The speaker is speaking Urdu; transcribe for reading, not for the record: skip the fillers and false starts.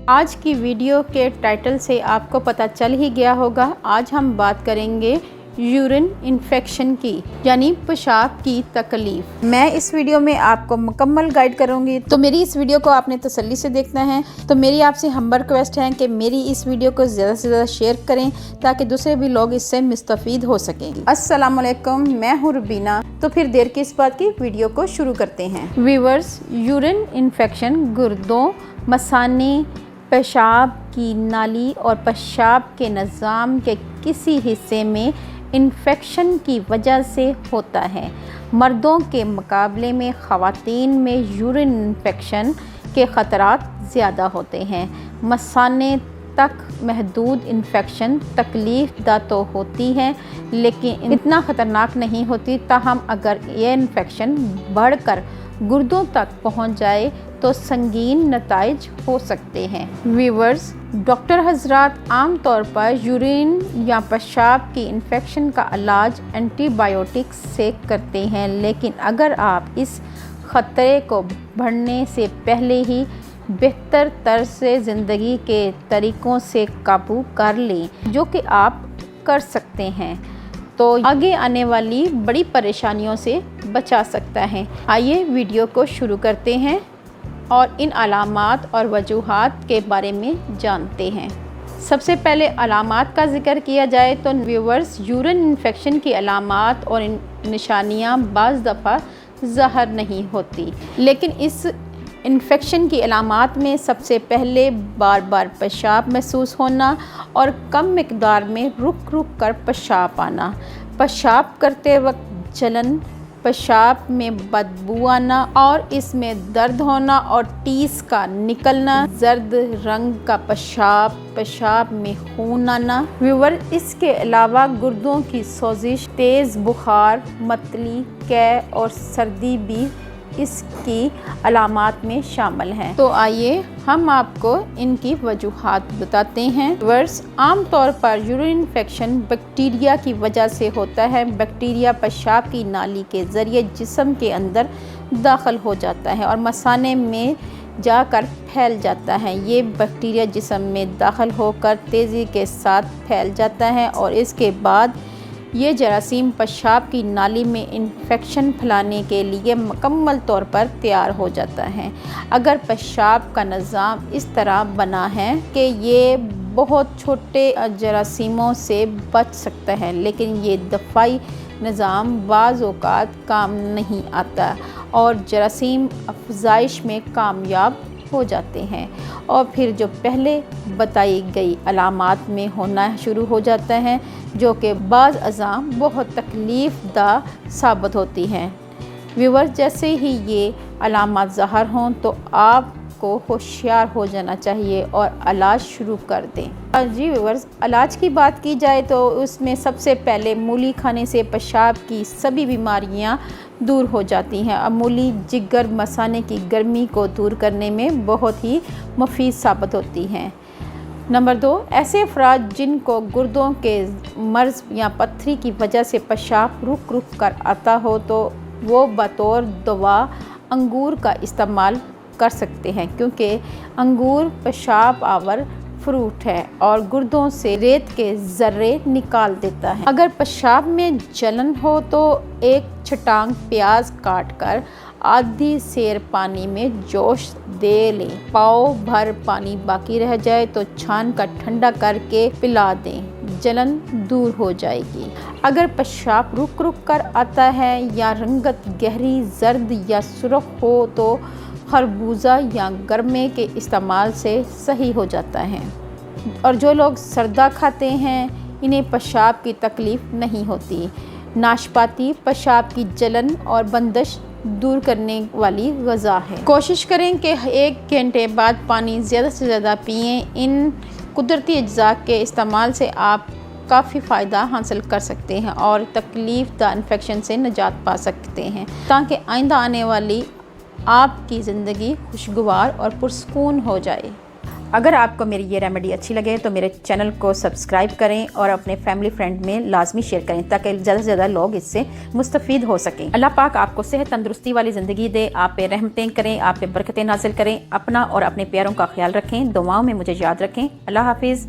آج کی ویڈیو کے ٹائٹل سے آپ کو پتہ چل ہی گیا ہوگا، آج ہم بات کریں گے یورین انفیکشن کی، یعنی پیشاب کی تکلیف۔ میں اس ویڈیو میں آپ کو مکمل گائیڈ کروں گی، تو میری اس ویڈیو کو آپ نے تسلی سے دیکھنا ہے۔ تو میری آپ سے ہمبل ریکویسٹ ہے کہ میری اس ویڈیو کو زیادہ سے زیادہ شیئر کریں تاکہ دوسرے بھی لوگ اس سے مستفید ہو سکیں۔ السلام علیکم، میں ہوں ربینہ۔ تو پھر دیر کس بات کی، ویڈیو کو شروع کرتے ہیں۔ ویورز، یورین انفیکشن گردوں، مثانے، پیشاب کی نالی اور پیشاب کے نظام کے کسی حصے میں انفیکشن کی وجہ سے ہوتا ہے۔ مردوں کے مقابلے میں خواتین میں یورین انفیکشن کے خطرات زیادہ ہوتے ہیں۔ مثانے تک محدود انفیکشن تکلیف دہ تو ہوتی ہے لیکن اتنا خطرناک نہیں ہوتی، تاہم اگر یہ انفیکشن بڑھ کر گردوں تک پہنچ جائے تو سنگین نتائج ہو سکتے ہیں۔ ویورز، ڈاکٹر حضرات عام طور پر یورین یا پیشاب کی انفیکشن کا علاج اینٹی بائیوٹکس سے کرتے ہیں، لیکن اگر آپ اس خطرے کو بڑھنے سے پہلے ہی بہتر طرز زندگی کے طریقوں سے قابو کر لیں، جو کہ آپ کر سکتے ہیں، تو آگے آنے والی بڑی پریشانیوں سے بچا سکتا ہے۔ آئیے ویڈیو کو شروع کرتے ہیں اور ان علامات اور وجوہات کے بارے میں جانتے ہیں۔ سب سے پہلے علامات کا ذکر کیا جائے تو ویورز، یورین انفیکشن کی علامات اور نشانیاں بعض دفعہ ظاہر نہیں ہوتی، لیکن اس انفیکشن کی علامات میں سب سے پہلے بار بار پیشاب محسوس ہونا اور کم مقدار میں رک رک کر پیشاب آنا، پیشاب کرتے وقت جلن، پیشاب میں بدبو آنا اور اس میں درد ہونا اور ٹیس کا نکلنا، زرد رنگ کا پیشاب، پیشاب میں خون آنا۔ ویور، اس کے علاوہ گردوں کی سوزش، تیز بخار، متلی، قے اور سردی بھی اس کی علامات میں شامل ہیں۔ تو آئیے ہم آپ کو ان کی وجوہات بتاتے ہیں۔ ویورز، عام طور پر یورین انفیکشن بیکٹیریا کی وجہ سے ہوتا ہے۔ بیکٹیریا پیشاب کی نالی کے ذریعے جسم کے اندر داخل ہو جاتا ہے اور مثانے میں جا کر پھیل جاتا ہے۔ یہ بیکٹیریا جسم میں داخل ہو کر تیزی کے ساتھ پھیل جاتا ہے اور اس کے بعد یہ جراثیم پیشاب کی نالی میں انفیکشن پھیلانے کے لیے مکمل طور پر تیار ہو جاتا ہے۔ اگر پیشاب کا نظام اس طرح بنا ہے کہ یہ بہت چھوٹے جراثیموں سے بچ سکتا ہے، لیکن یہ دفاعی نظام بعض اوقات کام نہیں آتا اور جراثیم افزائش میں کامیاب ہو جاتے ہیں اور پھر جو پہلے بتائی گئی علامات میں ہونا شروع ہو جاتا ہے، جو کہ بعض اعضاء بہت تکلیف دہ ثابت ہوتی ہیں۔ ویور، جیسے ہی یہ علامات ظاہر ہوں تو آپ کو ہوشیار ہو جانا چاہیے اور علاج شروع کر دیں۔ جی ویورز، علاج کی بات کی جائے تو اس میں سب سے پہلے مولی کھانے سے پیشاب کی سبھی بیماریاں دور ہو جاتی ہیں اور مولی جگر مثانے کی گرمی کو دور کرنے میں بہت ہی مفید ثابت ہوتی ہیں۔ نمبر 2، ایسے افراد جن کو گردوں کے مرض یا پتھری کی وجہ سے پیشاب رک رک کر آتا ہو تو وہ بطور دوا انگور کا استعمال کر سکتے ہیں، کیونکہ انگور پیشاب آور فروٹ ہے اور گردوں سے ریت کے ذرے نکال دیتا ہے۔ اگر پیشاب میں جلن ہو تو ایک چھٹانگ پیاز کاٹ کر آدھی سیر پانی میں جوش دے لیں، پاؤ بھر پانی باقی رہ جائے تو چھان کر ٹھنڈا کر کے پلا دیں، جلن دور ہو جائے گی۔ اگر پیشاب رک رک کر آتا ہے یا رنگت گہری زرد یا سرخ ہو تو خربوزہ یا گرمے کے استعمال سے صحیح ہو جاتا ہے، اور جو لوگ سردہ کھاتے ہیں انہیں پیشاب کی تکلیف نہیں ہوتی۔ ناشپاتی پیشاب کی جلن اور بندش دور کرنے والی غذا ہے۔ کوشش کریں کہ 1 گھنٹے بعد پانی زیادہ سے زیادہ پئیں۔ ان قدرتی اجزاء کے استعمال سے آپ کافی فائدہ حاصل کر سکتے ہیں اور تکلیف دہ انفیکشن سے نجات پا سکتے ہیں، تاکہ آئندہ آنے والی آپ کی زندگی خوشگوار اور پرسکون ہو جائے۔ اگر آپ کو میری یہ ریمیڈی اچھی لگے تو میرے چینل کو سبسکرائب کریں اور اپنے فیملی فرینڈ میں لازمی شیئر کریں تاکہ زیادہ سے زیادہ لوگ اس سے مستفید ہو سکیں۔ اللہ پاک آپ کو صحت تندرستی والی زندگی دے، آپ پہ رحمتیں کریں، آپ پہ برکتیں نازل کریں، اپنا اور اپنے پیاروں کا خیال رکھیں، دعاؤں میں مجھے یاد رکھیں۔ اللہ حافظ۔